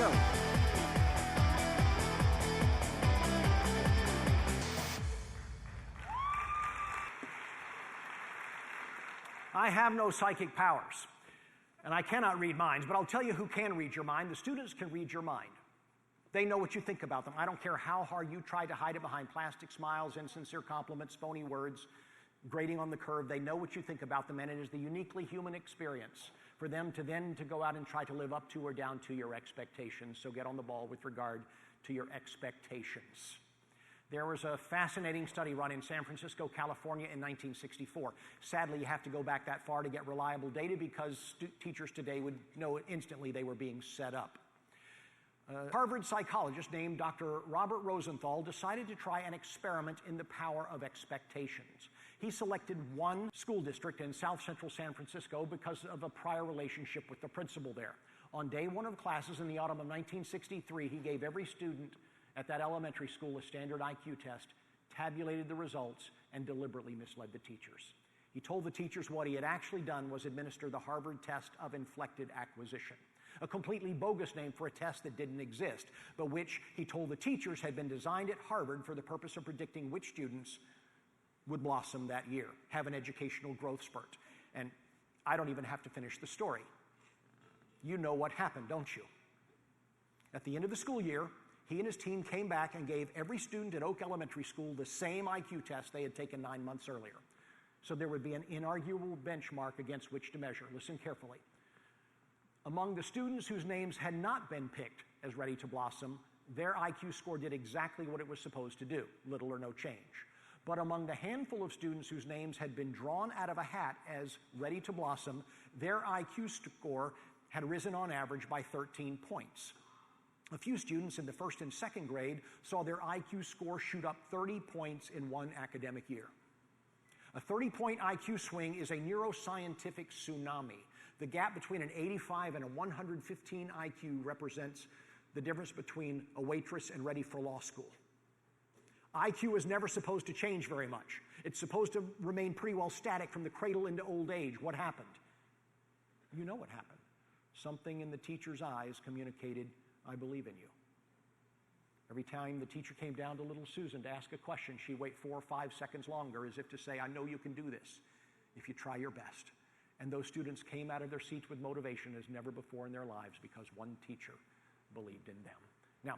go. I have no psychic powers, and I cannot read minds, but I'll tell you who can read your mind. The students can read your mind. They know what you think about them. I don't care how hard you try to hide it behind plastic smiles, insincere compliments, phony words, grading on the curve. They know what you think about them, and it is the uniquely human experience for them to then go out and try to live up to or down to your expectations. So get on the ball with regard to your expectations. There was a fascinating study run in San Francisco, California in 1964. Sadly, you have to go back that far to get reliable data because teachers today would know instantly they were being set up. A Harvard psychologist named Dr. Robert Rosenthal decided to try an experiment in the power of expectations. He selected one school district in South Central San Francisco because of a prior relationship with the principal there. On day one of classes in the autumn of 1963, he gave every student at that elementary school a standard IQ test, tabulated the results, and deliberately misled the teachers. He told the teachers what he had actually done was administer the Harvard test of inflected acquisition, a completely bogus name for a test that didn't exist, but which he told the teachers had been designed at Harvard for the purpose of predicting which students would blossom that year, have an educational growth spurt. And I don't even have to finish the story. You know what happened, don't you? At the end of the school year, he and his team came back and gave every student at Oak Elementary School the same IQ test they had taken 9 months earlier. So there would be an inarguable benchmark against which to measure. Listen carefully. Among the students whose names had not been picked as ready to blossom, their IQ score did exactly what it was supposed to do, little or no change. But among the handful of students whose names had been drawn out of a hat as ready to blossom, their IQ score had risen on average by 13 points. A few students in the first and second grade saw their IQ score shoot up 30 points in one academic year. A 30-point IQ swing is a neuroscientific tsunami. The gap between an 85 and a 115 IQ represents the difference between a waitress and ready for law school. IQ is never supposed to change very much. It's supposed to remain pretty well static from the cradle into old age. What happened? You know what happened. Something in the teacher's eyes communicated, I believe in you. Every time the teacher came down to little Susan to ask a question, she'd wait 4 or 5 seconds longer as if to say, I know you can do this if you try your best. And those students came out of their seats with motivation as never before in their lives because one teacher believed in them. Now,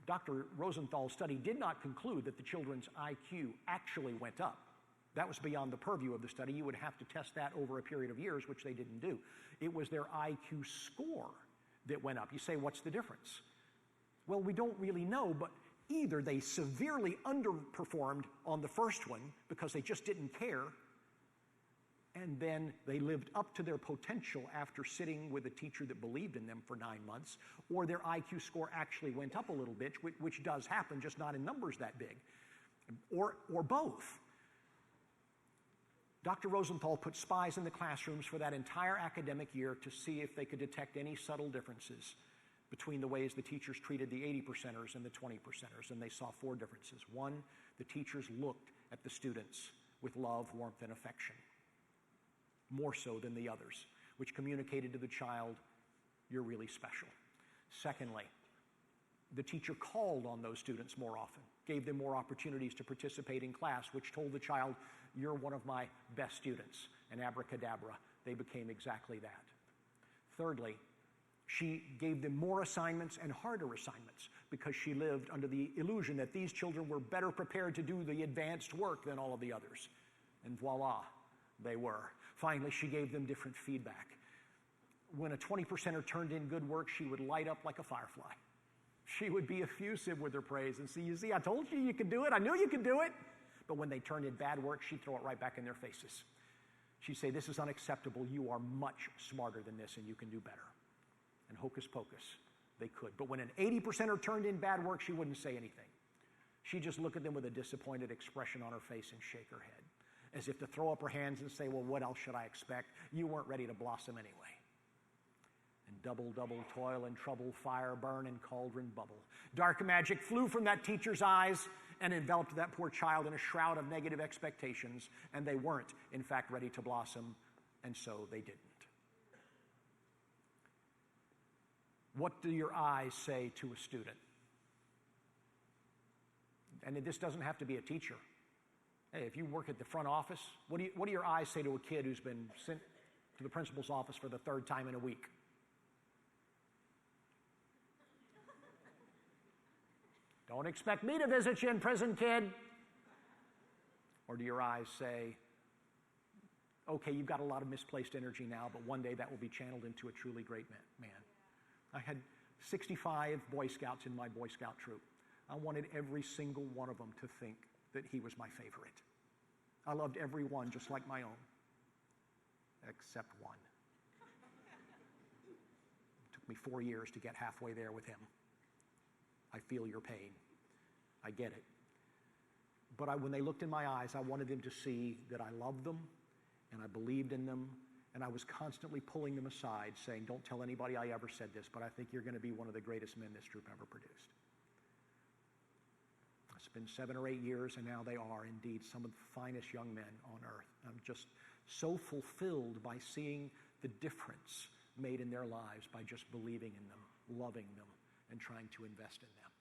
Dr. Rosenthal's study did not conclude that the children's IQ actually went up. That was beyond the purview of the study. You would have to test that over a period of years, which they didn't do. It was their IQ score that went up. You say, what's the difference? Well, we don't really know, but either they severely underperformed on the first one because they just didn't care, and then they lived up to their potential after sitting with a teacher that believed in them for 9 months, or their IQ score actually went up a little bit, which does happen, just not in numbers that big, or both. Dr. Rosenthal put spies in the classrooms for that entire academic year to see if they could detect any subtle differences between the ways the teachers treated the 80%ers and the 20%ers, and they saw 4 differences. 1, the teachers looked at the students with love, warmth, and affection, more so than the others, which communicated to the child, you're really special. Secondly, the teacher called on those students more often, gave them more opportunities to participate in class, which told the child, you're one of my best students, and abracadabra, they became exactly that. Thirdly, she gave them more assignments and harder assignments because she lived under the illusion that these children were better prepared to do the advanced work than all of the others. And voila, they were. Finally, she gave them different feedback. When a 20%er turned in good work, she would light up like a firefly. She would be effusive with her praise and say, you see, I told you you could do it. I knew you could do it. But when they turned in bad work, she'd throw it right back in their faces. She'd say, this is unacceptable. You are much smarter than this, and you can do better. And hocus pocus, they could. But when an 80%er turned in bad work, she wouldn't say anything. She'd just look at them with a disappointed expression on her face and shake her head, as if to throw up her hands and say, well, what else should I expect? You weren't ready to blossom anyway. And double, double toil and trouble, fire burn and cauldron bubble. Dark magic flew from that teacher's eyes and enveloped that poor child in a shroud of negative expectations, and they weren't, in fact, ready to blossom, and so they didn't. What do your eyes say to a student? And this doesn't have to be a teacher. Hey, if you work at the front office, what do your eyes say to a kid who's been sent to the principal's office for the 3rd time in a week? Don't expect me to visit you in prison, kid. Or do your eyes say, okay, you've got a lot of misplaced energy now, but one day that will be channeled into a truly great man. I had 65 Boy Scouts in my Boy Scout troop. I wanted every single one of them to think that he was my favorite. I loved every one just like my own, except one. It took me 4 years to get halfway there with him. I feel your pain. I get it. But when they looked in my eyes, I wanted them to see that I loved them and I believed in them, and I was constantly pulling them aside saying, don't tell anybody I ever said this, but I think you're going to be one of the greatest men this troop ever produced. It's been 7 or 8 years, and now they are indeed some of the finest young men on earth. I'm just so fulfilled by seeing the difference made in their lives by just believing in them, loving them, and trying to invest in them.